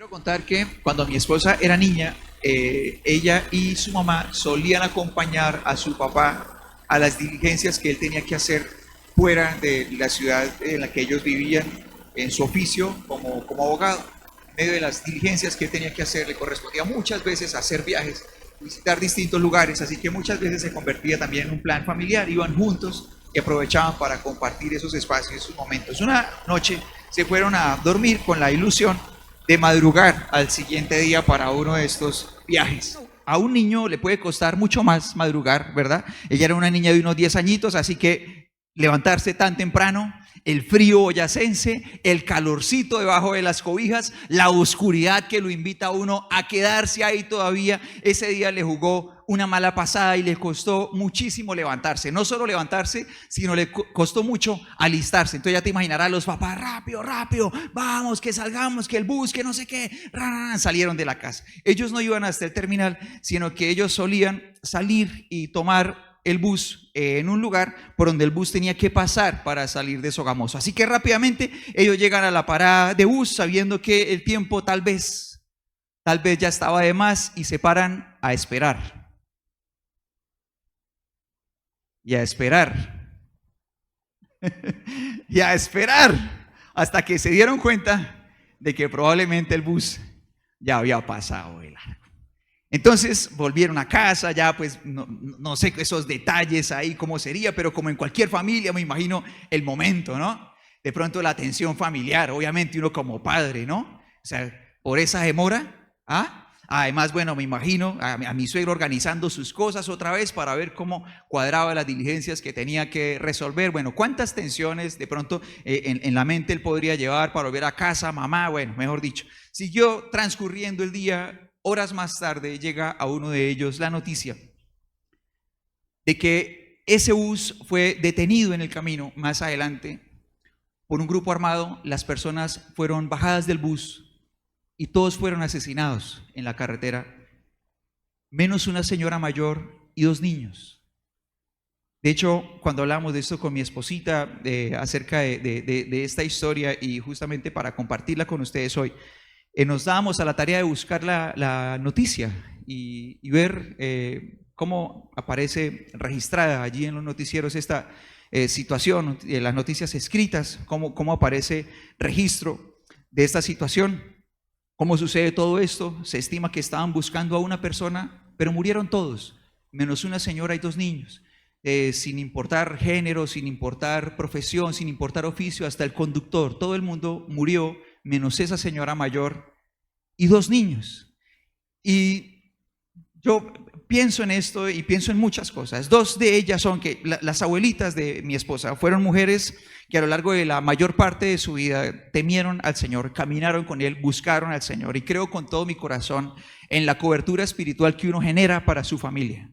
quiero contar que cuando mi esposa era niña, ella y su mamá solían acompañar a su papá a las diligencias que él tenía que hacer fuera de la ciudad en la que ellos vivían, en su oficio como abogado. En medio de las diligencias que él tenía que hacer, le correspondía muchas veces hacer viajes, visitar distintos lugares, así que muchas veces se convertía también en un plan familiar, iban juntos y aprovechaban para compartir esos espacios, esos momentos. Una noche se fueron a dormir con la ilusión de madrugar al siguiente día para uno de estos viajes. A un niño le puede costar mucho más madrugar, ¿verdad? Ella era una niña de unos 10 añitos, así que levantarse tan temprano, el frío boyacense, el calorcito debajo de las cobijas, la oscuridad que lo invita a uno a quedarse ahí todavía, ese día le jugó una mala pasada y le costó muchísimo levantarse. No solo levantarse, sino le costó mucho alistarse. Entonces ya te imaginarás los papás, rápido, rápido, vamos, que salgamos, que el bus, que no sé qué. Salieron de la casa. Ellos no iban hasta el terminal, sino que ellos solían salir y tomar el bus en un lugar por donde el bus tenía que pasar para salir de Sogamoso. Así que rápidamente ellos llegan a la parada de bus sabiendo que el tiempo tal vez ya estaba de más y se paran a esperar. Y a esperar. Y a esperar hasta que se dieron cuenta de que probablemente el bus ya había pasado de largo. Entonces volvieron a casa, ya pues no sé esos detalles ahí cómo sería, pero como en cualquier familia me imagino el momento, ¿no? De pronto la tensión familiar, obviamente uno como padre, ¿no? O sea, por esa demora, además, bueno, me imagino a mi suegro organizando sus cosas otra vez para ver cómo cuadraba las diligencias que tenía que resolver. Bueno, cuántas tensiones de pronto en la mente él podría llevar para volver a casa, mamá, bueno, mejor dicho. Siguió transcurriendo el día. Horas más tarde llega a uno de ellos la noticia de que ese bus fue detenido en el camino más adelante por un grupo armado. Las personas fueron bajadas del bus y todos fueron asesinados en la carretera, menos una señora mayor y 2 niños. De hecho, cuando hablamos de esto con mi esposita, acerca de esta historia y justamente para compartirla con ustedes hoy, nos dábamos a la tarea de buscar la noticia y ver cómo aparece registrada allí en los noticieros esta situación, las noticias escritas, cómo aparece registro de esta situación, cómo sucede todo esto. Se estima que estaban buscando a una persona, pero murieron todos, menos una señora y 2 niños, sin importar género, sin importar profesión, sin importar oficio, hasta el conductor, todo el mundo murió, menos esa señora mayor y 2 niños. Y yo pienso en esto y pienso en muchas cosas. 2 de ellas son que las abuelitas de mi esposa fueron mujeres que a lo largo de la mayor parte de su vida temieron al Señor, caminaron con Él, buscaron al Señor, y creo con todo mi corazón en la cobertura espiritual que uno genera para su familia.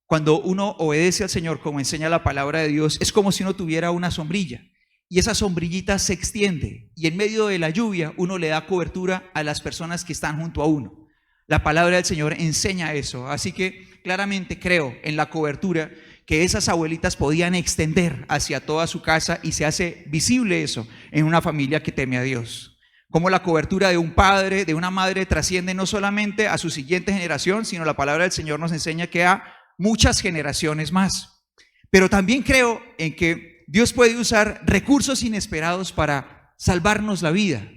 Cuando uno obedece al Señor, como enseña la palabra de Dios, es como si uno tuviera una sombrilla. Y esa sombrillita se extiende y en medio de la lluvia uno le da cobertura a las personas que están junto a uno. La palabra del Señor enseña eso, así que claramente creo en la cobertura que esas abuelitas podían extender hacia toda su casa, y se hace visible eso en una familia que teme a Dios. Como la cobertura de un padre, de una madre, trasciende no solamente a su siguiente generación, sino la palabra del Señor nos enseña que a muchas generaciones más. Pero también creo en que Dios puede usar recursos inesperados para salvarnos la vida,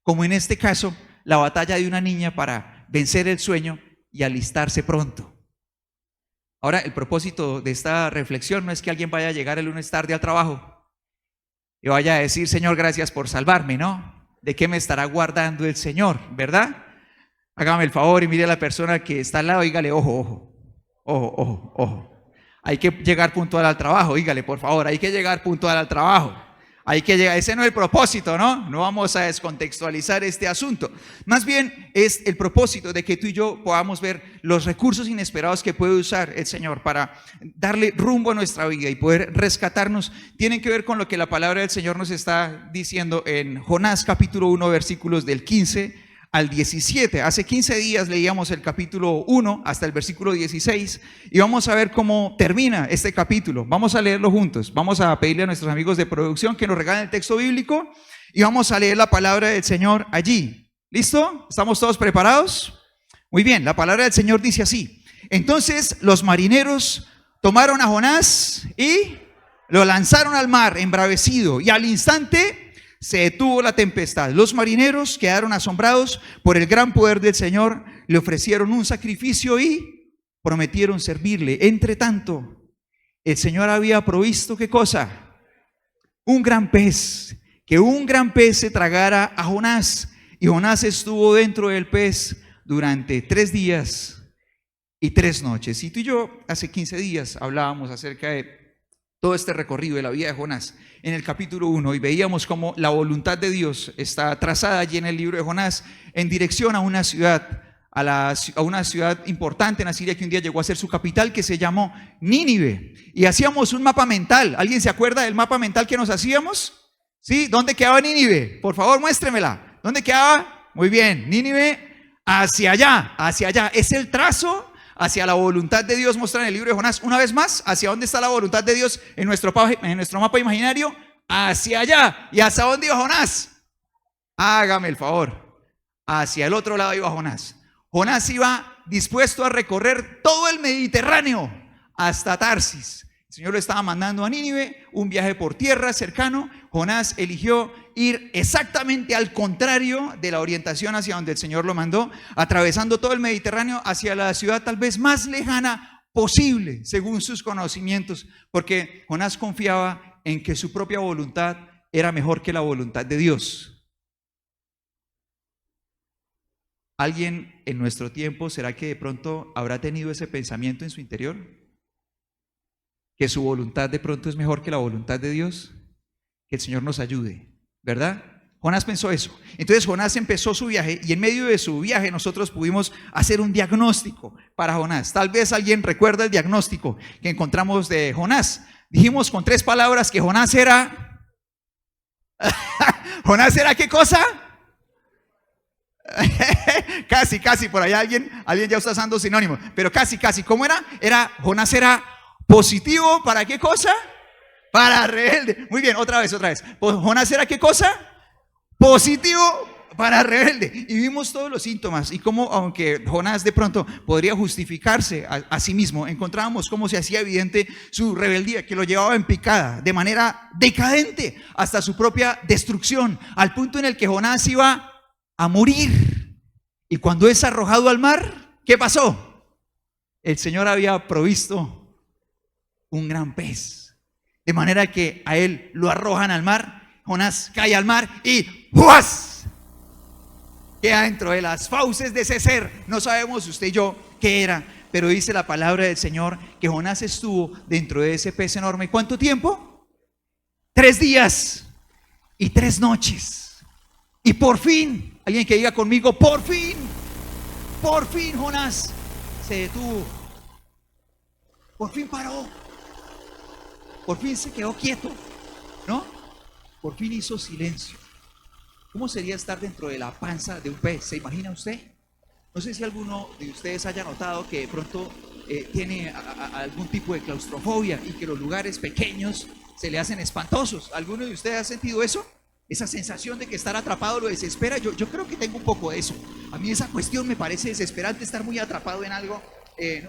como en este caso, la batalla de una niña para vencer el sueño y alistarse pronto. Ahora, el propósito de esta reflexión no es que alguien vaya a llegar el lunes tarde al trabajo y vaya a decir: Señor, gracias por salvarme, ¿no? ¿De qué me estará guardando el Señor, verdad? Hágame el favor y mire a la persona que está al lado y dígale: ojo, ojo, ojo, ojo, ojo. Hay que llegar puntual al trabajo, dígale por favor, hay que llegar puntual al trabajo. Hay que llegar, ese no es el propósito, ¿no? No vamos a descontextualizar este asunto. Más bien es el propósito de que tú y yo podamos ver los recursos inesperados que puede usar el Señor para darle rumbo a nuestra vida y poder rescatarnos. Tienen que ver con lo que la palabra del Señor nos está diciendo en Jonás capítulo 1, versículos del 15 al 17. Hace 15 días leíamos el capítulo 1 hasta el versículo 16 y vamos a ver cómo termina este capítulo. Vamos a leerlo juntos. Vamos a pedirle a nuestros amigos de producción que nos regalen el texto bíblico y vamos a leer la palabra del Señor allí. ¿Listo? ¿Estamos todos preparados? Muy bien, la palabra del Señor dice así. Entonces los marineros tomaron a Jonás y lo lanzaron al mar embravecido, y al instante se detuvo la tempestad. Los marineros quedaron asombrados por el gran poder del Señor, le ofrecieron un sacrificio y prometieron servirle. Entre tanto, el Señor había provisto, ¿qué cosa? Un gran pez, que un gran pez se tragara a Jonás. Y Jonás estuvo dentro del pez durante 3 días y 3 noches. Y tú y yo hace 15 días hablábamos acerca de todo este recorrido de la vida de Jonás en el capítulo 1, y veíamos cómo la voluntad de Dios está trazada allí en el libro de Jonás en dirección a una ciudad, a una ciudad importante en Asiria, que un día llegó a ser su capital, que se llamó Nínive. Y hacíamos un mapa mental. ¿Alguien se acuerda del mapa mental que nos hacíamos? ¿Sí? ¿Dónde quedaba Nínive? Por favor, muéstremela. ¿Dónde quedaba? Muy bien, Nínive hacia allá, hacia allá. Es el trazo hacia la voluntad de Dios mostrada en el libro de Jonás. Una vez más, ¿hacia dónde está la voluntad de Dios en nuestro mapa imaginario? Hacia allá. ¿Y hacia dónde iba Jonás? Hágame el favor. Hacia el otro lado iba Jonás. Jonás iba dispuesto a recorrer todo el Mediterráneo hasta Tarsis. El Señor lo estaba mandando a Nínive, un viaje por tierra cercano. Jonás eligió ir exactamente al contrario de la orientación hacia donde el Señor lo mandó, atravesando todo el Mediterráneo hacia la ciudad tal vez más lejana posible, según sus conocimientos, porque Jonás confiaba en que su propia voluntad era mejor que la voluntad de Dios. ¿Alguien en nuestro tiempo será que de pronto habrá tenido ese pensamiento en su interior? ¿Que su voluntad de pronto es mejor que la voluntad de Dios? Que el Señor nos ayude, ¿verdad? Jonás pensó eso. Entonces Jonás empezó su viaje, y en medio de su viaje nosotros pudimos hacer un diagnóstico para Jonás. Tal vez alguien recuerda el diagnóstico que encontramos de Jonás. Dijimos con 3 palabras que Jonás era... ¿Jonás era qué cosa? Casi, por allá alguien ya está usando sinónimo, pero casi, ¿cómo era? Jonás era positivo, ¿para qué cosa? Para rebelde. Muy bien, otra vez. Jonás era qué cosa? Positivo para rebelde. Y vimos todos los síntomas, y cómo, aunque Jonás de pronto podría justificarse a sí mismo, encontrábamos cómo se hacía evidente su rebeldía, que lo llevaba en picada, de manera decadente, hasta su propia destrucción, al punto en el que Jonás iba a morir. Y cuando es arrojado al mar, ¿qué pasó? El Señor había provisto un gran pez, de manera que a él lo arrojan al mar. Jonás cae al mar y ¡juas! Queda dentro de las fauces de ese ser. No sabemos usted y yo qué era, pero dice la palabra del Señor que Jonás estuvo dentro de ese pez enorme. ¿Cuánto tiempo? 3 días y 3 noches. Y por fin, alguien que diga conmigo, por fin Jonás se detuvo. Por fin paró. Por fin se quedó quieto, ¿no? Por fin hizo silencio. ¿Cómo sería estar dentro de la panza de un pez? ¿Se imagina usted? No sé si alguno de ustedes haya notado que de pronto tiene algún tipo de claustrofobia, y que los lugares pequeños se le hacen espantosos. ¿Alguno de ustedes ha sentido eso? Esa sensación de que estar atrapado lo desespera. Yo creo que tengo un poco de eso. A mí esa cuestión me parece desesperante, estar muy atrapado en algo.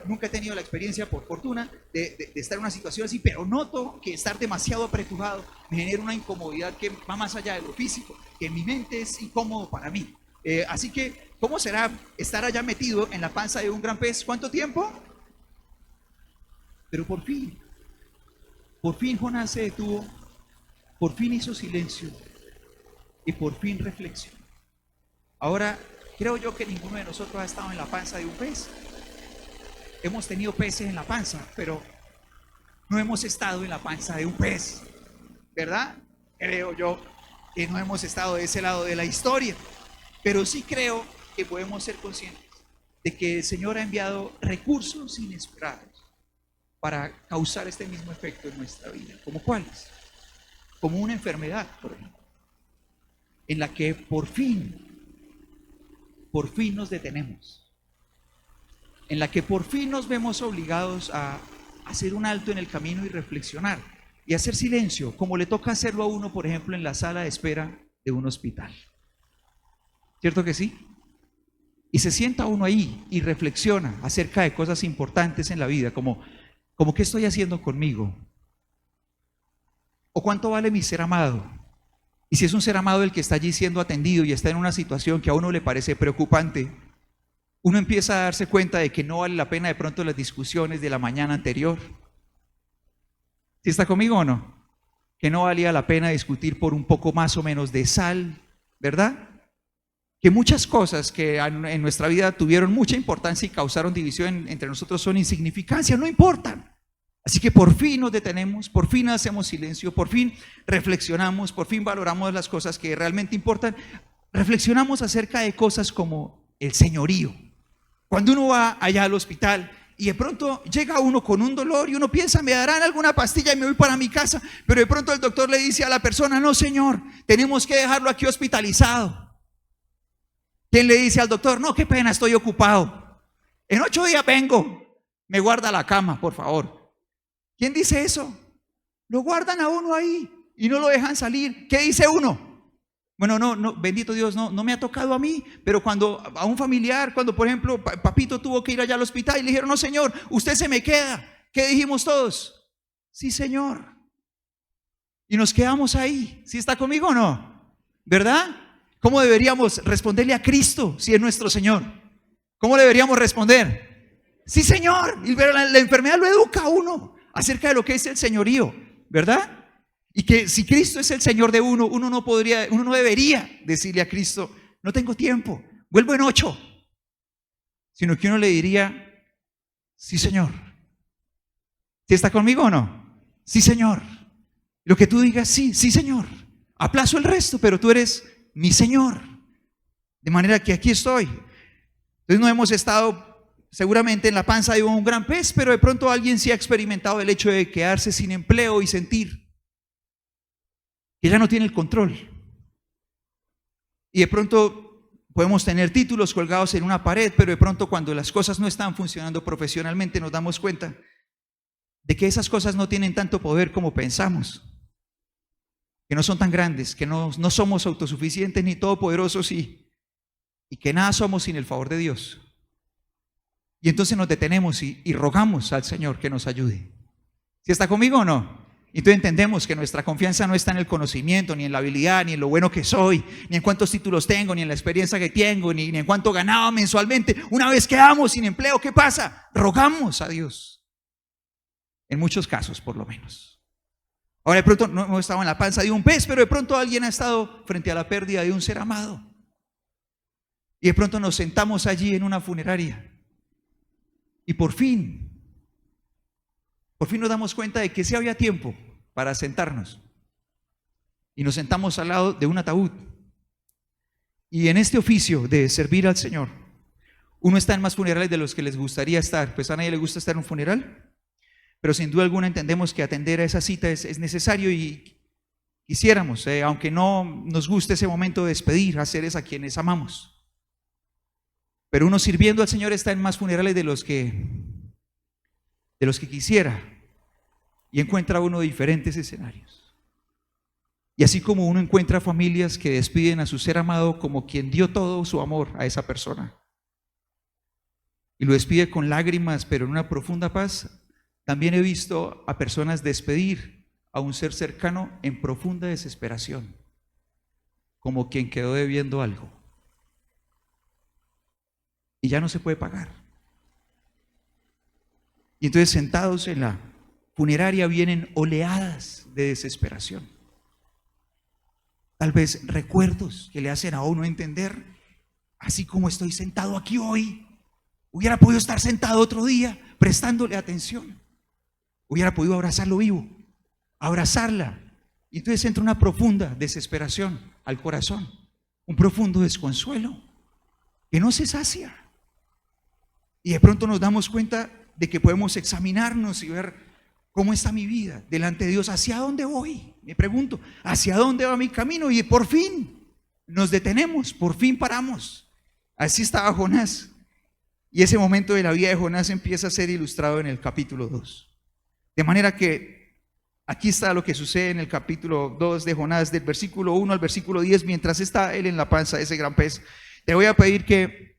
Nunca he tenido la experiencia, por fortuna, de estar en una situación así, pero noto que estar demasiado apretujado me genera una incomodidad que va más allá de lo físico, que en mi mente es incómodo para mí. Así que, ¿cómo será estar allá metido en la panza de un gran pez? ¿Cuánto tiempo? Pero por fin Jonás se detuvo, por fin hizo silencio y por fin reflexionó. Ahora, creo yo que ninguno de nosotros ha estado en la panza de un pez. Hemos tenido peces en la panza, pero no hemos estado en la panza de un pez, ¿verdad? Creo yo que no hemos estado de ese lado de la historia, pero sí creo que podemos ser conscientes de que el Señor ha enviado recursos inesperados para causar este mismo efecto en nuestra vida. ¿Como cuáles? Como una enfermedad, por ejemplo, en la que por fin nos detenemos, en la que por fin nos vemos obligados a hacer un alto en el camino y reflexionar y hacer silencio, como le toca hacerlo a uno, por ejemplo, en la sala de espera de un hospital. ¿Cierto que sí? Y se sienta uno ahí y reflexiona acerca de cosas importantes en la vida, como ¿qué estoy haciendo conmigo? ¿O cuánto vale mi ser amado? Y si es un ser amado el que está allí siendo atendido y está en una situación que a uno le parece preocupante, uno empieza a darse cuenta de que no vale la pena de pronto las discusiones de la mañana anterior. ¿Sí está conmigo o no? Que no valía la pena discutir por un poco más o menos de sal, ¿verdad? Que muchas cosas que en nuestra vida tuvieron mucha importancia y causaron división entre nosotros son insignificancias, no importan. Así que por fin nos detenemos, por fin hacemos silencio, por fin reflexionamos, por fin valoramos las cosas que realmente importan. Reflexionamos acerca de cosas como el señorío. Cuando uno va allá al hospital y de pronto llega uno con un dolor y uno piensa, me darán alguna pastilla y me voy para mi casa, pero de pronto el doctor le dice a la persona, no señor, tenemos que dejarlo aquí hospitalizado. ¿Quién le dice al doctor? No, qué pena, estoy ocupado. En 8 días vengo. Me guarda la cama, por favor. ¿Quién dice eso? Lo guardan a uno ahí y no lo dejan salir. ¿Qué dice uno? Bueno, no, bendito Dios, no me ha tocado a mí, pero cuando a un familiar, cuando por ejemplo papito tuvo que ir allá al hospital y le dijeron, no señor, usted se me queda. ¿Qué dijimos todos? Sí señor. Y nos quedamos ahí. ¿Sí está conmigo o no? ¿Verdad? ¿Cómo deberíamos responderle a Cristo si es nuestro Señor? ¿Cómo le deberíamos responder? Sí, Señor. Y la enfermedad lo educa a uno acerca de lo que es el señorío, ¿verdad? Y que si Cristo es el Señor de uno, uno no debería decirle a Cristo, no tengo tiempo, vuelvo en 8. Sino que uno le diría, sí, Señor. ¿Sí está conmigo o no? Sí, Señor. Lo que tú digas, sí, Señor. Aplazo el resto, pero tú eres mi Señor, de manera que aquí estoy. Entonces no hemos estado seguramente en la panza de un gran pez, pero de pronto alguien sí ha experimentado el hecho de quedarse sin empleo y sentir que ya no tiene el control. Y de pronto podemos tener títulos colgados en una pared, pero de pronto cuando las cosas no están funcionando profesionalmente nos damos cuenta de que esas cosas no tienen tanto poder como pensamos, que no son tan grandes, que no somos autosuficientes ni todopoderosos y que nada somos sin el favor de Dios. Y entonces nos detenemos y rogamos al Señor que nos ayude. ¿Sí está conmigo o no? Y entonces entendemos que nuestra confianza no está en el conocimiento, ni en la habilidad, ni en lo bueno que soy, ni en cuántos títulos tengo, ni en la experiencia que tengo, ni en cuánto ganaba mensualmente. Una vez quedamos sin empleo, ¿qué pasa? Rogamos a Dios. En muchos casos, por lo menos. Ahora de pronto no hemos estado en la panza de un pez, pero de pronto alguien ha estado frente a la pérdida de un ser amado. Y de pronto nos sentamos allí en una funeraria. Y por fin nos damos cuenta de que sí había tiempo para sentarnos. Y nos sentamos al lado de un ataúd. Y en este oficio de servir al Señor, uno está en más funerales de los que les gustaría estar. Pues a nadie le gusta estar en un funeral. Pero sin duda alguna entendemos que atender a esa cita es necesario y quisiéramos, aunque no nos guste ese momento de despedir a seres a quienes amamos. Pero uno sirviendo al Señor está en más funerales de los que quisiera y encuentra uno diferentes escenarios. Y así como uno encuentra familias que despiden a su ser amado como quien dio todo su amor a esa persona y lo despide con lágrimas pero en una profunda paz, también he visto a personas despedir a un ser cercano en profunda desesperación, como quien quedó debiendo algo y ya no se puede pagar. Y entonces sentados en la funeraria vienen oleadas de desesperación. Tal vez recuerdos que le hacen a uno entender, así como estoy sentado aquí hoy, hubiera podido estar sentado otro día prestándole atención. Hubiera podido abrazarlo vivo, abrazarla. Y entonces entra una profunda desesperación al corazón, un profundo desconsuelo que no se sacia. Y de pronto nos damos cuenta de que podemos examinarnos y ver cómo está mi vida delante de Dios, hacia dónde voy. Me pregunto, ¿hacia dónde va mi camino? Y por fin nos detenemos, por fin paramos. Así estaba Jonás. Y ese momento de la vida de Jonás empieza a ser ilustrado en el capítulo 2. De manera que aquí está lo que sucede en el capítulo 2 de Jonás, del versículo 1 al versículo 10, mientras está él en la panza de ese gran pez. te voy a pedir que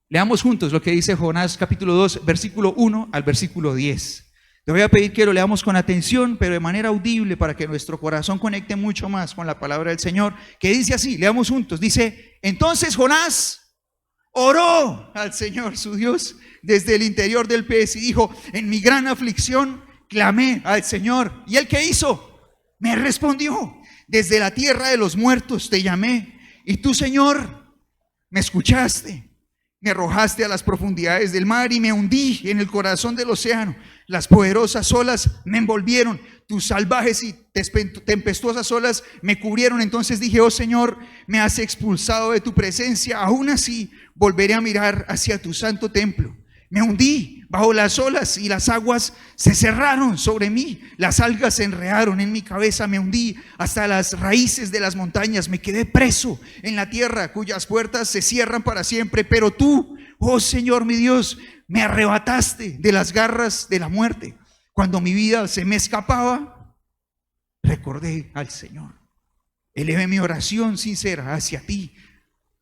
leamos juntos lo que dice Jonás capítulo 2, versículo 1 al versículo 10. Te voy a pedir que lo leamos con atención, pero de manera audible, para que nuestro corazón conecte mucho más con la palabra del Señor, que dice así, leamos juntos, dice: entonces Jonás oró al Señor su Dios desde el interior del pez y dijo: en mi gran aflicción clamé al Señor. ¿Y él qué hizo? Me respondió: desde la tierra de los muertos te llamé, y tú, Señor, me escuchaste. Me arrojaste a las profundidades del mar y me hundí en el corazón del océano. Las poderosas olas me envolvieron, tus salvajes y tempestuosas olas me cubrieron. Entonces dije: oh Señor, me has expulsado de tu presencia. Aún así volveré a mirar hacia tu santo templo. Me hundí bajo las olas y las aguas se cerraron sobre mí. Las algas se enredaron en mi cabeza. Me hundí hasta las raíces de las montañas. Me quedé preso en la tierra, cuyas puertas se cierran para siempre. Pero tú, oh Señor mi Dios, me arrebataste de las garras de la muerte. Cuando mi vida se me escapaba, recordé al Señor. Elevé mi oración sincera hacia ti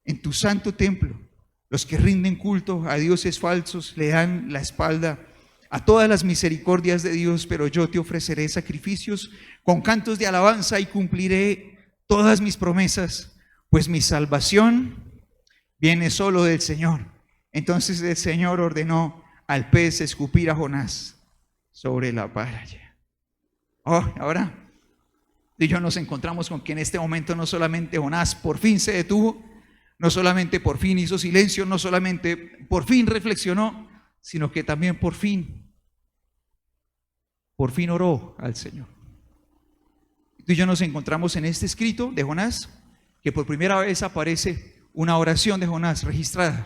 en tu santo templo. Los que rinden culto a dioses falsos le dan la espalda a todas las misericordias de Dios, pero yo te ofreceré sacrificios con cantos de alabanza y cumpliré todas mis promesas, pues mi salvación viene solo del Señor. Entonces el Señor ordenó al pez escupir a Jonás sobre la playa. Ahora tú y yo nos encontramos con que en este momento no solamente Jonás por fin se detuvo, no solamente por fin hizo silencio, no solamente por fin reflexionó, sino que también por fin oró al Señor. Tú y yo nos encontramos en este escrito de Jonás, que por primera vez aparece una oración de Jonás registrada.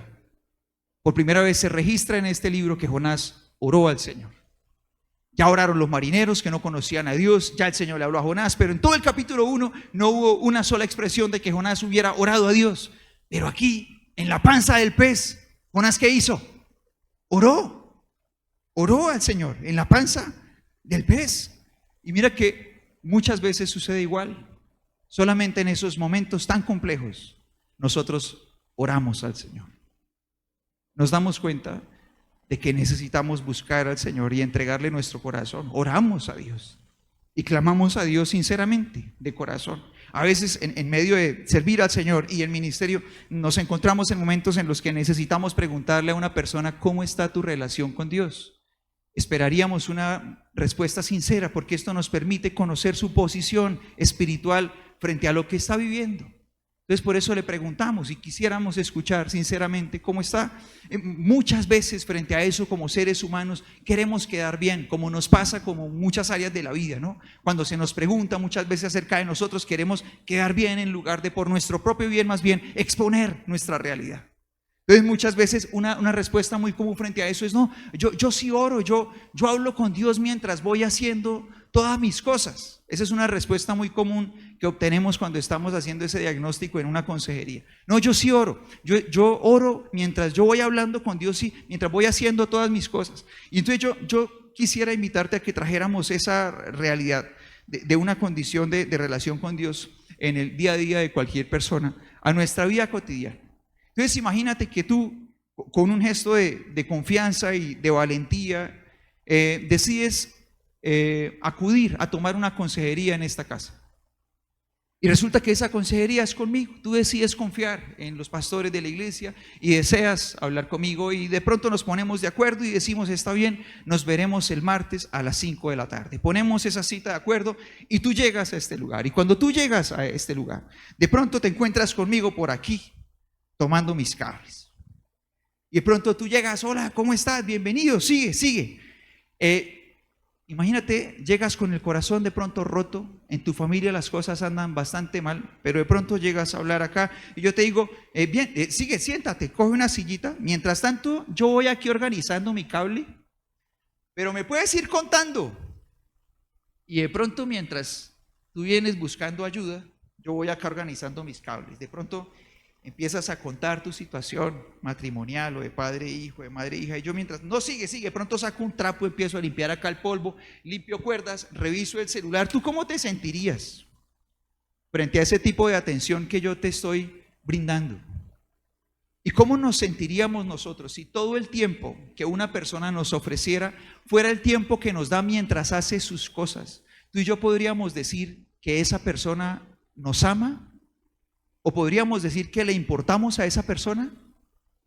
Por primera vez se registra en este libro que Jonás oró al Señor. Ya oraron los marineros que no conocían a Dios, ya el Señor le habló a Jonás, pero en todo el capítulo 1 no hubo una sola expresión de que Jonás hubiera orado a Dios. Pero aquí, en la panza del pez, Jonás, ¿qué hizo? Oró al Señor, en la panza del pez. Y mira que muchas veces sucede igual. Solamente en esos momentos tan complejos, nosotros oramos al Señor. Nos damos cuenta de que necesitamos buscar al Señor y entregarle nuestro corazón. Oramos a Dios y clamamos a Dios sinceramente, de corazón. A veces en medio de servir al Señor y el ministerio nos encontramos en momentos en los que necesitamos preguntarle a una persona: ¿cómo está tu relación con Dios? Esperaríamos una respuesta sincera, porque esto nos permite conocer su posición espiritual frente a lo que está viviendo. Entonces por eso le preguntamos y quisiéramos escuchar sinceramente cómo está. Muchas veces frente a eso, como seres humanos, queremos quedar bien, como nos pasa como en muchas áreas de la vida, ¿no? Cuando se nos pregunta muchas veces acerca de nosotros, queremos quedar bien en lugar de por nuestro propio bien, más bien exponer nuestra realidad. Entonces muchas veces una respuesta muy común frente a eso es: no, yo sí oro, yo hablo con Dios mientras voy haciendo todas mis cosas. Esa es una respuesta muy común que obtenemos cuando estamos haciendo ese diagnóstico en una consejería. No, yo sí oro, yo oro mientras yo voy hablando con Dios y mientras voy haciendo todas mis cosas. Y entonces yo quisiera invitarte a que trajéramos esa realidad de una condición de relación con Dios en el día a día de cualquier persona a nuestra vida cotidiana. Entonces imagínate que tú, con un gesto de confianza y de valentía, decides acudir a tomar una consejería en esta casa. Y resulta que esa consejería es conmigo. Tú decides confiar en los pastores de la iglesia y deseas hablar conmigo, y de pronto nos ponemos de acuerdo y decimos: está bien, nos veremos el martes a las 5 de la tarde. Ponemos esa cita de acuerdo y tú llegas a este lugar. Y cuando tú llegas a este lugar, de pronto te encuentras conmigo por aquí, tomando mis cables. Y de pronto tú llegas: hola, ¿cómo estás? Bienvenido, sigue. Imagínate, llegas con el corazón de pronto roto, en tu familia las cosas andan bastante mal, pero de pronto llegas a hablar acá y yo te digo: bien, sigue, siéntate, coge una sillita. Mientras tanto, yo voy aquí organizando mi cable, pero me puedes ir contando. Y de pronto, mientras tú vienes buscando ayuda, yo voy acá organizando mis cables. De pronto empiezas a contar tu situación matrimonial o de padre e hijo, de madre e hija, y yo mientras, no, sigue, de pronto saco un trapo, empiezo a limpiar acá el polvo, limpio cuerdas, reviso el celular. ¿Tú cómo te sentirías frente a ese tipo de atención que yo te estoy brindando? ¿Y cómo nos sentiríamos nosotros si todo el tiempo que una persona nos ofreciera fuera el tiempo que nos da mientras hace sus cosas? Tú y yo podríamos decir que esa persona nos ama, o podríamos decir que le importamos a esa persona.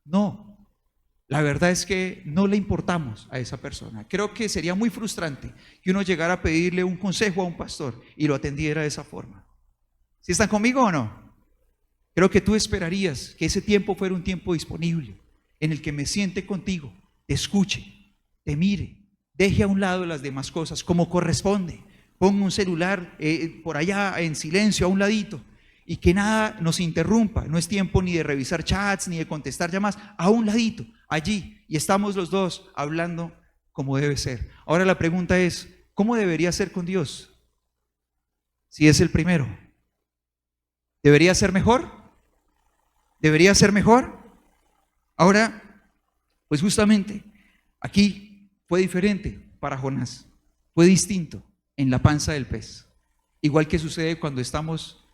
No, la verdad es que no le importamos a esa persona. Creo que sería muy frustrante que uno llegara a pedirle un consejo a un pastor y lo atendiera de esa forma. ¿Sí están conmigo o no? Creo que tú esperarías que ese tiempo fuera un tiempo disponible, en el que me siente contigo, te escuche, te mire, deje a un lado las demás cosas como corresponde, ponga un celular por allá en silencio a un ladito y que nada nos interrumpa. No es tiempo ni de revisar chats ni de contestar llamadas, a un ladito, allí, y estamos los dos hablando como debe ser. Ahora la pregunta es, ¿cómo debería ser con Dios? Si es el primero, ¿debería ser mejor? ¿Debería ser mejor? Ahora, pues justamente aquí fue diferente para Jonás, fue distinto en la panza del pez. Igual que sucede cuando estamos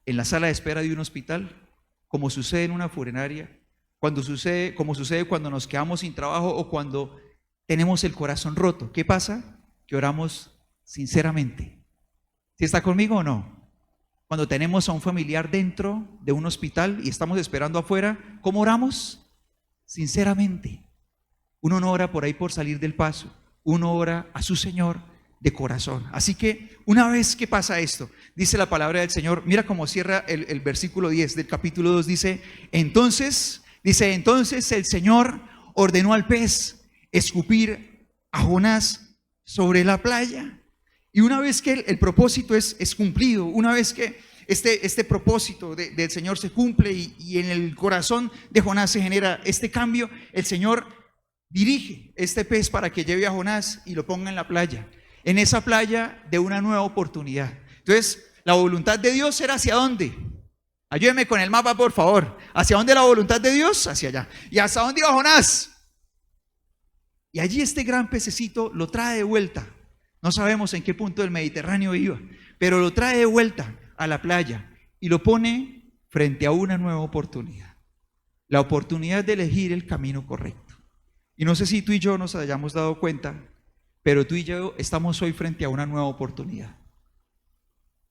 en la sala de espera de un hospital, como sucede en una funeraria, como sucede cuando nos quedamos sin trabajo o cuando tenemos el corazón roto. ¿Qué pasa? Que oramos sinceramente. ¿Sí está conmigo o no? Cuando tenemos a un familiar dentro de un hospital y estamos esperando afuera, ¿cómo oramos? Sinceramente. Uno no ora por ahí por salir del paso, uno ora a su Señor de corazón. Así que una vez que pasa esto, dice la palabra del Señor, mira cómo cierra el versículo 10 del capítulo 2, entonces el Señor ordenó al pez escupir a Jonás sobre la playa. Y una vez que el propósito es cumplido, una vez que este propósito del Señor se cumple y en el corazón de Jonás se genera este cambio, el Señor dirige este pez para que lleve a Jonás y lo ponga en la playa, en esa playa de una nueva oportunidad. Entonces, la voluntad de Dios era ¿hacia dónde? Ayúdeme con el mapa, por favor. ¿Hacia dónde la voluntad de Dios? Hacia allá. ¿Y hasta dónde iba Jonás? Y allí este gran pececito lo trae de vuelta. No sabemos en qué punto del Mediterráneo iba, pero lo trae de vuelta a la playa y lo pone frente a una nueva oportunidad. La oportunidad de elegir el camino correcto. Y no sé si tú y yo nos hayamos dado cuenta, pero tú y yo estamos hoy frente a una nueva oportunidad.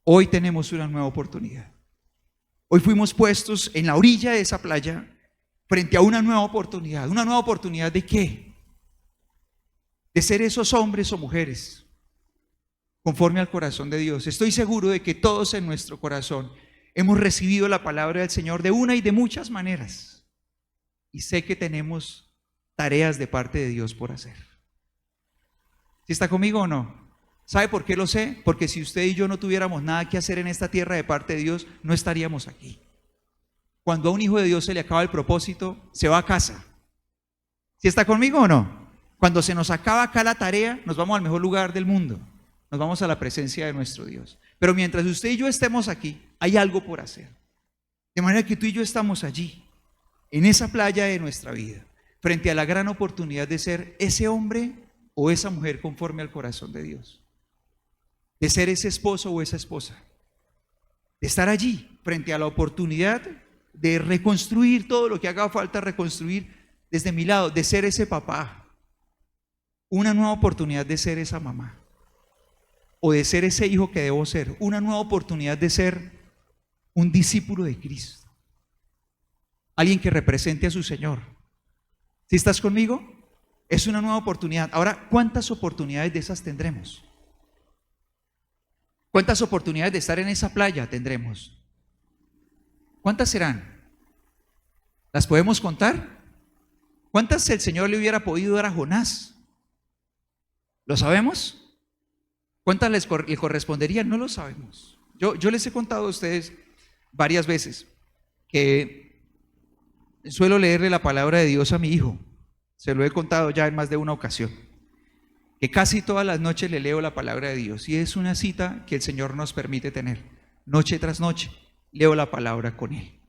Hoy tenemos una nueva oportunidad. Hoy fuimos puestos en la orilla de esa playa frente a una nueva oportunidad. ¿Una nueva oportunidad de qué? De ser esos hombres o mujeres conforme al corazón de Dios. Estoy seguro de que todos en nuestro corazón hemos recibido la palabra del Señor de una y de muchas maneras. Y sé que tenemos tareas de parte de Dios por hacer. ¿Sí está conmigo o no? ¿Sabe por qué lo sé? Porque si usted y yo no tuviéramos nada que hacer en esta tierra de parte de Dios, no estaríamos aquí. Cuando a un hijo de Dios se le acaba el propósito, se va a casa. ¿Sí está conmigo o no? Cuando se nos acaba acá la tarea, nos vamos al mejor lugar del mundo. Nos vamos a la presencia de nuestro Dios. Pero mientras usted y yo estemos aquí, hay algo por hacer. De manera que tú y yo estamos allí, en esa playa de nuestra vida, frente a la gran oportunidad de ser ese hombre o esa mujer conforme al corazón de Dios. De ser ese esposo o esa esposa. De estar allí, frente a la oportunidad de reconstruir todo lo que haga falta reconstruir desde mi lado, de ser ese papá. Una nueva oportunidad de ser esa mamá. O de ser ese hijo que debo ser, una nueva oportunidad de ser un discípulo de Cristo, alguien que represente a su Señor. ¿Sí estás conmigo? Es una nueva oportunidad. Ahora, ¿cuántas oportunidades de esas tendremos? ¿Cuántas oportunidades de estar en esa playa tendremos? ¿Cuántas serán? ¿Las podemos contar? ¿Cuántas el Señor le hubiera podido dar a Jonás? ¿Lo sabemos? ¿Cuántas le corresponderían? No lo sabemos. Yo les he contado a ustedes varias veces que suelo leerle la palabra de Dios a mi hijo. Se lo he contado ya en más de una ocasión. Que casi todas las noches le leo la palabra de Dios. Y es una cita que el Señor nos permite tener. Noche tras noche leo la palabra con él.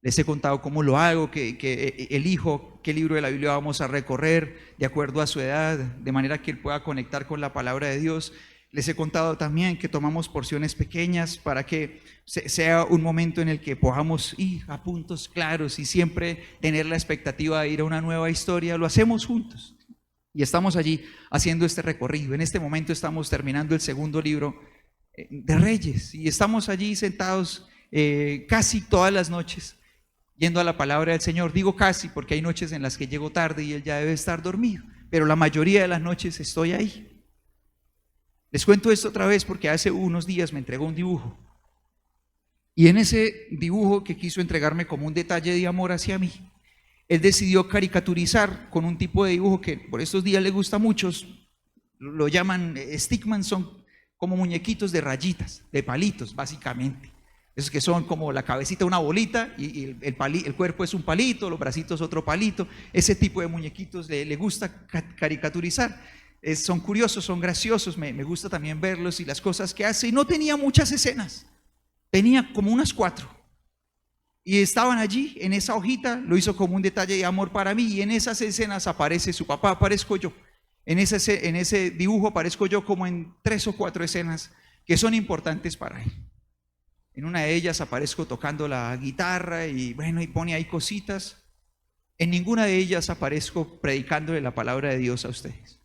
Les he contado cómo lo hago, que elijo qué libro de la Biblia vamos a recorrer de acuerdo a su edad, de manera que él pueda conectar con la palabra de Dios. Les he contado también que tomamos porciones pequeñas para que sea un momento en el que podamos ir a puntos claros y siempre tener la expectativa de ir a una nueva historia. Lo hacemos juntos y estamos allí haciendo este recorrido. En este momento estamos terminando el segundo libro de Reyes y estamos allí sentados casi todas las noches yendo a la palabra del Señor. Digo casi porque hay noches en las que llego tarde y Él ya debe estar dormido, pero la mayoría de las noches estoy ahí. Les cuento esto otra vez porque hace unos días me entregó un dibujo y en ese dibujo, que quiso entregarme como un detalle de amor hacia mí, Él decidió caricaturizar con un tipo de dibujo que por estos días le gusta a muchos. Lo llaman stickman, son como muñequitos de rayitas, de palitos básicamente. Esos que son como la cabecita una bolita y el cuerpo es un palito, los bracitos otro palito. Ese tipo de muñequitos le gusta caricaturizar. Son curiosos, son graciosos, me gusta también verlos y las cosas que hace. Y no tenía muchas escenas, tenía como unas 4. Y estaban allí en esa hojita, lo hizo como un detalle de amor para mí. Y en esas escenas aparece su papá, aparezco yo. En ese dibujo aparezco yo como en 3 o 4 escenas que son importantes para él. En una de ellas aparezco tocando la guitarra y bueno, y pone ahí cositas. En ninguna de ellas aparezco predicándole la palabra de Dios a ustedes.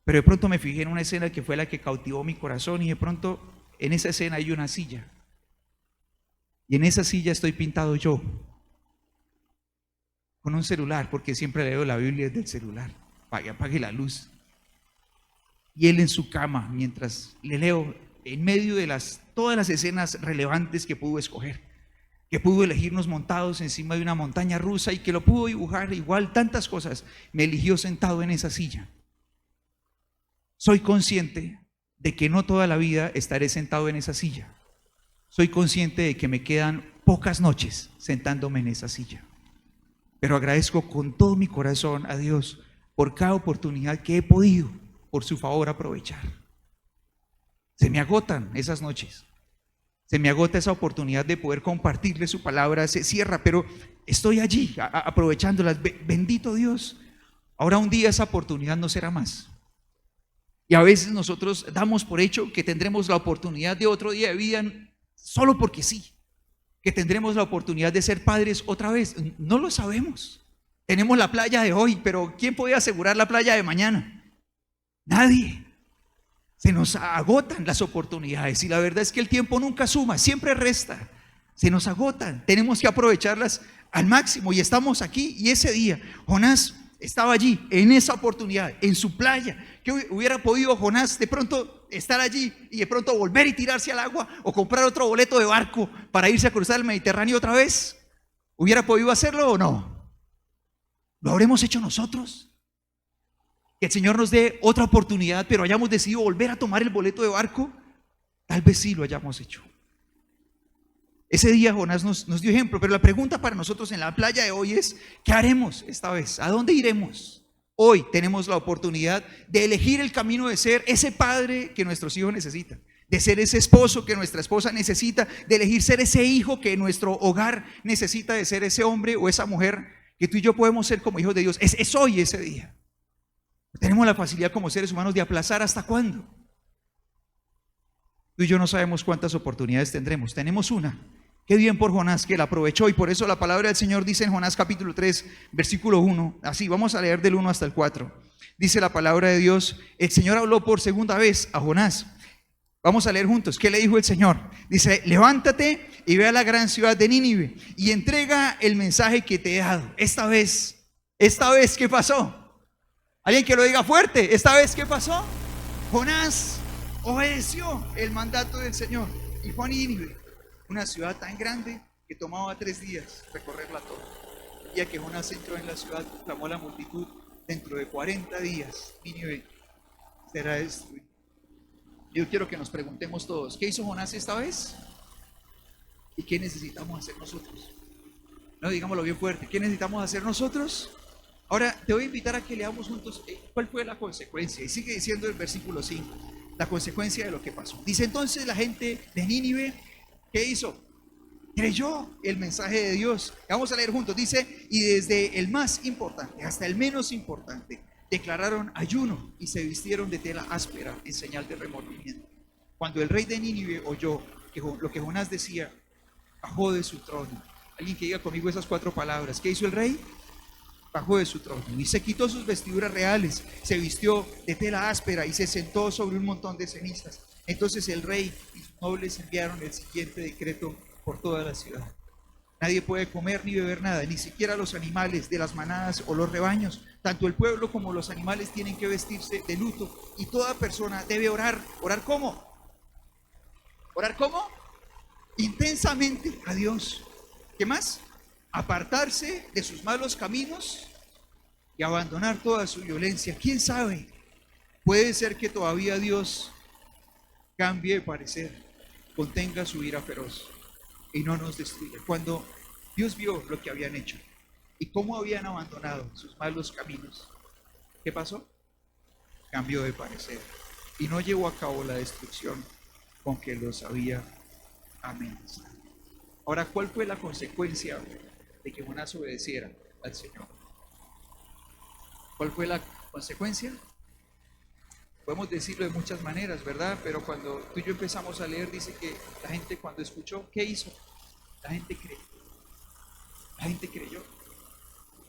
Pero de pronto me fijé en una escena que fue la que cautivó mi corazón y de pronto en esa escena hay una silla. Y en esa silla estoy pintado yo, con un celular, porque siempre leo la Biblia desde el celular. Apague la luz. Y él en su cama, mientras le leo, en medio de todas las escenas relevantes que pudo escoger, que pudo elegirnos montados encima de una montaña rusa y que lo pudo dibujar igual tantas cosas, me eligió sentado en esa silla. Soy consciente de que no toda la vida estaré sentado en esa silla. Soy consciente de que me quedan pocas noches sentándome en esa silla. Pero agradezco con todo mi corazón a Dios por cada oportunidad que he podido, por su favor, aprovechar. Se me agotan esas noches. Se me agota esa oportunidad de poder compartirle su palabra, se cierra, pero estoy allí aprovechándolas. Bendito Dios. Ahora un día esa oportunidad no será más. Y a veces nosotros damos por hecho que tendremos la oportunidad de otro día de vida solo porque sí, que tendremos la oportunidad de ser padres otra vez. No lo sabemos. Tenemos la playa de hoy, pero ¿quién puede asegurar la playa de mañana? Nadie. Se nos agotan las oportunidades y la verdad es que el tiempo nunca suma, siempre resta. Se nos agotan, tenemos que aprovecharlas al máximo y estamos aquí. Y ese día Jonás estaba allí, en esa oportunidad, en su playa. ¿Qué hubiera podido Jonás de pronto estar allí y de pronto volver y tirarse al agua o comprar otro boleto de barco para irse a cruzar el Mediterráneo otra vez? ¿Hubiera podido hacerlo o no? ¿Lo habremos hecho nosotros? Que el Señor nos dé otra oportunidad, pero hayamos decidido volver a tomar el boleto de barco. Tal vez sí lo hayamos hecho. Ese día Jonás nos dio ejemplo, pero la pregunta para nosotros en la playa de hoy es: ¿qué haremos esta vez? ¿A dónde iremos? Hoy tenemos la oportunidad de elegir el camino de ser ese padre que nuestros hijos necesitan, de ser ese esposo que nuestra esposa necesita, de elegir ser ese hijo que nuestro hogar necesita, de ser ese hombre o esa mujer que tú y yo podemos ser como hijos de Dios. Es hoy ese día. Tenemos la facilidad como seres humanos de aplazar hasta cuándo. Tú y yo no sabemos cuántas oportunidades tendremos. Tenemos una. Qué bien por Jonás que la aprovechó, y por eso la palabra del Señor dice en Jonás capítulo 3, versículo 1, así vamos a leer del 1 hasta el 4. Dice la palabra de Dios: el Señor habló por segunda vez a Jonás. Vamos a leer juntos. ¿Qué le dijo el Señor? Dice: levántate y ve a la gran ciudad de Nínive y entrega el mensaje que te he dado. Esta vez, ¿qué pasó? Alguien que lo diga fuerte. ¿Esta vez qué pasó? Jonás obedeció el mandato del Señor y fue a Nínive, una ciudad tan grande que tomaba 3 días recorrerla toda. El día que Jonás entró en la ciudad, clamó a la multitud: dentro de 40 días Nínive será destruida. Yo quiero que nos preguntemos todos: ¿qué hizo Jonás esta vez? ¿Y qué necesitamos hacer nosotros? No, digámoslo bien fuerte. ¿Qué necesitamos hacer nosotros? Ahora te voy a invitar a que leamos juntos cuál fue la consecuencia. Y sigue diciendo el versículo 5, la consecuencia de lo que pasó. Dice: entonces la gente de Nínive, ¿qué hizo? Creyó el mensaje de Dios. Vamos a leer juntos. Dice: y desde el más importante hasta el menos importante, declararon ayuno y se vistieron de tela áspera en señal de remordimiento. Cuando el rey de Nínive oyó lo que Jonás decía, bajó de su trono. Alguien que diga conmigo esas 4 palabras. ¿Qué hizo el rey? Bajó de su trono y se quitó sus vestiduras reales, se vistió de tela áspera y se sentó sobre un montón de cenizas. Entonces el rey y sus nobles enviaron el siguiente decreto por toda la ciudad: nadie puede comer ni beber nada, ni siquiera los animales de las manadas o los rebaños. Tanto el pueblo como los animales tienen que vestirse de luto, y toda persona debe orar. ¿Orar cómo? ¿Orar cómo? Intensamente a Dios. ¿Qué más? Apartarse de sus malos caminos y abandonar toda su violencia. ¿Quién sabe? Puede ser que todavía Dios cambie de parecer, contenga su ira feroz y no nos destruya. Cuando Dios vio lo que habían hecho y cómo habían abandonado sus malos caminos, ¿qué pasó? Cambió de parecer y no llevó a cabo la destrucción con que los había amenazado. Ahora, ¿cuál fue la consecuencia de que Jonás obedeciera al Señor? ¿Cuál fue la consecuencia? Podemos decirlo de muchas maneras, ¿verdad? Pero cuando tú y yo empezamos a leer, dice que la gente cuando escuchó, ¿qué hizo? La gente creyó. La gente creyó.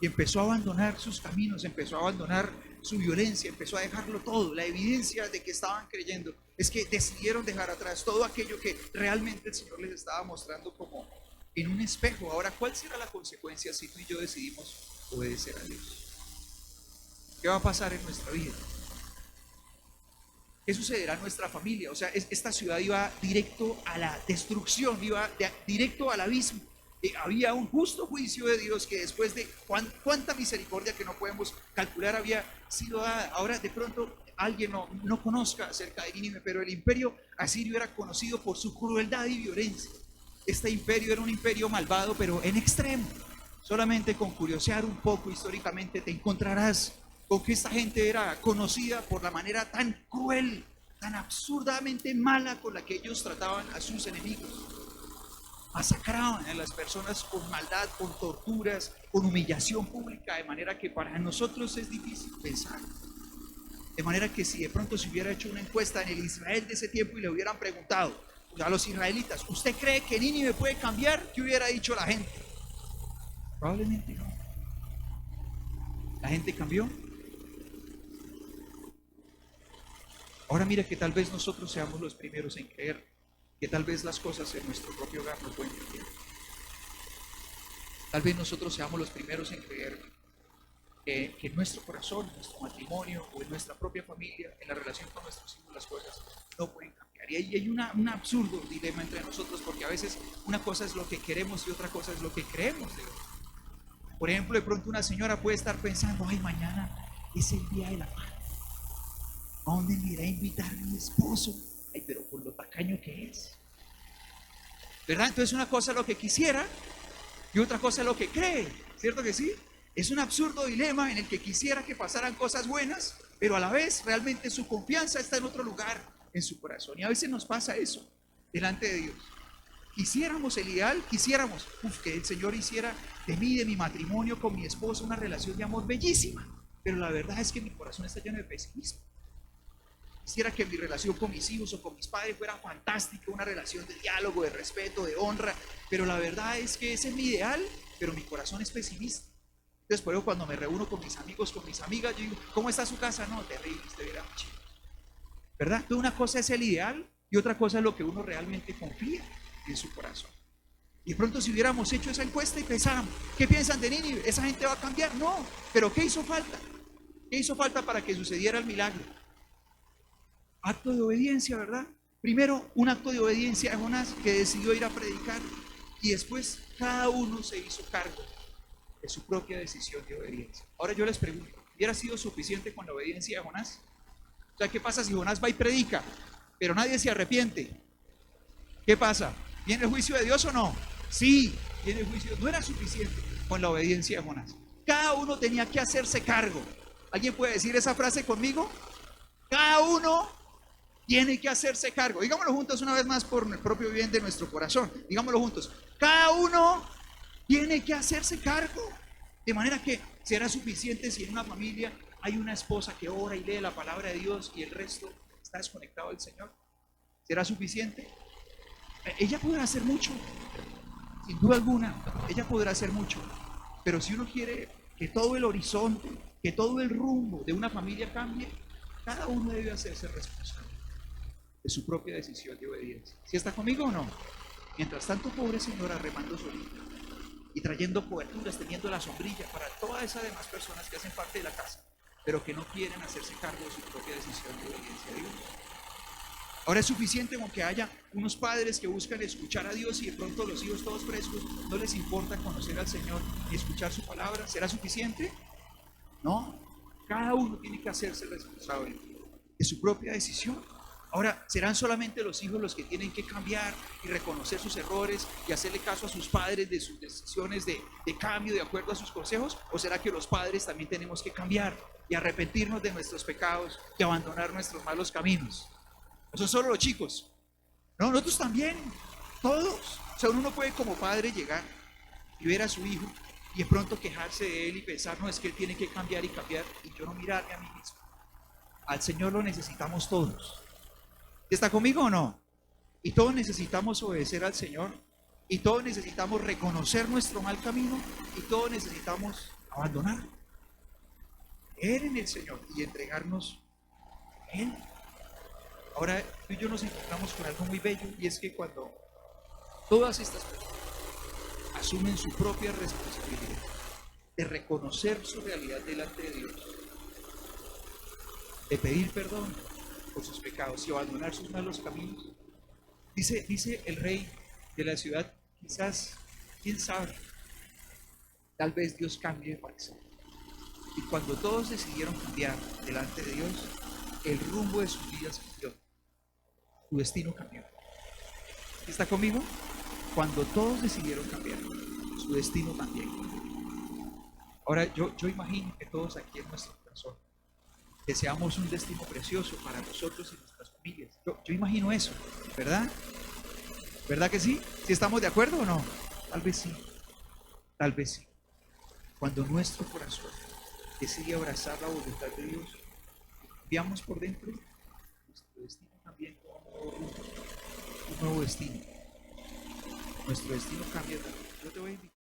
Y empezó a abandonar sus caminos, empezó a abandonar su violencia, empezó a dejarlo todo. La evidencia de que estaban creyendo es que decidieron dejar atrás todo aquello que realmente el Señor les estaba mostrando como en un espejo. Ahora, ¿cuál será la consecuencia si tú y yo decidimos obedecer a Dios? ¿Qué va a pasar en nuestra vida? ¿Qué sucederá en nuestra familia? O sea, esta ciudad iba directo a la destrucción, iba directo al abismo. Había un justo juicio de Dios que después de cuánta misericordia que no podemos calcular había sido dada. Ahora de pronto alguien no conozca acerca de Nínive, pero el imperio asirio era conocido por su crueldad y violencia. Este imperio era un imperio malvado, pero en extremo. Solamente con curiosear un poco históricamente te encontrarás con que esta gente era conocida por la manera tan cruel, tan absurdamente mala con la que ellos trataban a sus enemigos. Masacraban a las personas con maldad, con torturas, con humillación pública, de manera que para nosotros es difícil pensar. De manera que si de pronto se hubiera hecho una encuesta en el Israel de ese tiempo y le hubieran preguntado a los israelitas, ¿usted cree que Nínive puede cambiar? ¿Qué hubiera dicho la gente? Probablemente no. ¿La gente cambió? Ahora mira que tal vez nosotros seamos los primeros en creer que tal vez las cosas en nuestro propio hogar no pueden cambiar. Tal vez nosotros seamos los primeros en creer que en nuestro corazón, en nuestro matrimonio o en nuestra propia familia, en la relación con nuestros hijos, las cosas no pueden cambiar. Y ahí hay un absurdo dilema entre nosotros, porque a veces una cosa es lo que queremos y otra cosa es lo que creemos de Dios. Por ejemplo, de pronto una señora puede estar pensando, ay, mañana es el día de la madre. ¿A dónde me irá a invitar mi esposo? Ay, pero por lo tacaño que es. ¿Verdad? Entonces una cosa es lo que quisiera y otra cosa es lo que cree. ¿Cierto que sí? Es un absurdo dilema en el que quisiera que pasaran cosas buenas, pero a la vez realmente su confianza está en otro lugar, en su corazón. Y a veces nos pasa eso delante de Dios. Quisiéramos el ideal, quisiéramos que el Señor hiciera de mí, de mi matrimonio con mi esposo, una relación de amor bellísima. Pero la verdad es que mi corazón está lleno de pesimismo. Quisiera que mi relación con mis hijos o con mis padres fuera fantástica, una relación de diálogo, de respeto, de honra, pero la verdad es que ese es mi ideal, pero mi corazón es pesimista. Entonces, por eso cuando me reúno con mis amigos, con mis amigas, yo digo, ¿cómo está su casa? No, terrible, usted verá, chico. ¿Verdad? Entonces una cosa es el ideal y otra cosa es lo que uno realmente confía en su corazón. Y de pronto si hubiéramos hecho esa encuesta y pensáramos, ¿qué piensan de Nínive? ¿Esa gente va a cambiar? No, pero ¿qué hizo falta? ¿Qué hizo falta para que sucediera el milagro? Acto de obediencia, ¿verdad? Primero, un acto de obediencia de Jonás, que decidió ir a predicar, y después cada uno se hizo cargo de su propia decisión de obediencia. Ahora yo les pregunto, ¿hubiera sido suficiente con la obediencia de Jonás? O sea, ¿qué pasa si Jonás va y predica, pero nadie se arrepiente? ¿Qué pasa? ¿Viene el juicio de Dios o no? Sí, viene el juicio. No era suficiente con la obediencia de Jonás. Cada uno tenía que hacerse cargo. ¿Alguien puede decir esa frase conmigo? Cada uno tiene que hacerse cargo. Digámoslo juntos una vez más por el propio bien de nuestro corazón. Digámoslo juntos. Cada uno tiene que hacerse cargo. De manera que será suficiente si en una familia Hay una esposa que ora y lee la palabra de Dios y el resto está desconectado del Señor. ¿Será suficiente? Ella podrá hacer mucho, sin duda alguna, ella podrá hacer mucho, pero si uno quiere que todo el horizonte, que todo el rumbo de una familia cambie, cada uno debe hacerse responsable de su propia decisión de obediencia. ¿Sí está conmigo o no? Mientras tanto, pobre señora remando solita y trayendo coberturas, teniendo la sombrilla para todas esas demás personas que hacen parte de la casa, pero que no quieren hacerse cargo de su propia decisión de obediencia a Dios. Ahora es suficiente con que haya unos padres que buscan escuchar a Dios y de pronto los hijos todos frescos, no les importa conocer al Señor y escuchar su palabra. ¿Será suficiente? No. Cada uno tiene que hacerse responsable de su propia decisión. Ahora, ¿serán solamente los hijos los que tienen que cambiar y reconocer sus errores y hacerle caso a sus padres de sus decisiones de cambio de acuerdo a sus consejos? ¿O será que los padres también tenemos que cambiar y arrepentirnos de nuestros pecados y abandonar nuestros malos caminos? Eso solo los chicos. No, nosotros también, todos. O sea, uno no puede como padre llegar y ver a su hijo y de pronto quejarse de él y pensar, no, es que él tiene que cambiar y yo no mirarme a mí mismo. Al Señor lo necesitamos todos. ¿Está conmigo o no? Y todos necesitamos obedecer al Señor. Y todos necesitamos reconocer nuestro mal camino. Y todos necesitamos abandonar. Creer en el Señor y entregarnos a Él. Ahora tú y yo nos encontramos con algo muy bello, y es que cuando todas estas personas asumen su propia responsabilidad de reconocer su realidad delante de Dios, de pedir perdón por sus pecados y abandonar sus malos caminos, dice el rey de la ciudad, quizás, quién sabe, tal vez Dios cambie de parecer. Y cuando todos decidieron cambiar delante de Dios, el rumbo de sus vidas cambió. Su destino cambió. ¿Está conmigo? Cuando todos decidieron cambiar, su destino también. Ahora, yo imagino que todos aquí en nuestro corazón deseamos un destino precioso para nosotros y nuestras familias. Yo imagino eso, ¿verdad? ¿Verdad que sí? ¿Sí estamos de acuerdo o no? Tal vez sí, tal vez sí. Cuando nuestro corazón decide abrazar la voluntad de Dios, cambiamos por dentro, nuestro destino también toma un nuevo destino. Nuestro destino cambia también. Yo te voy a invitar.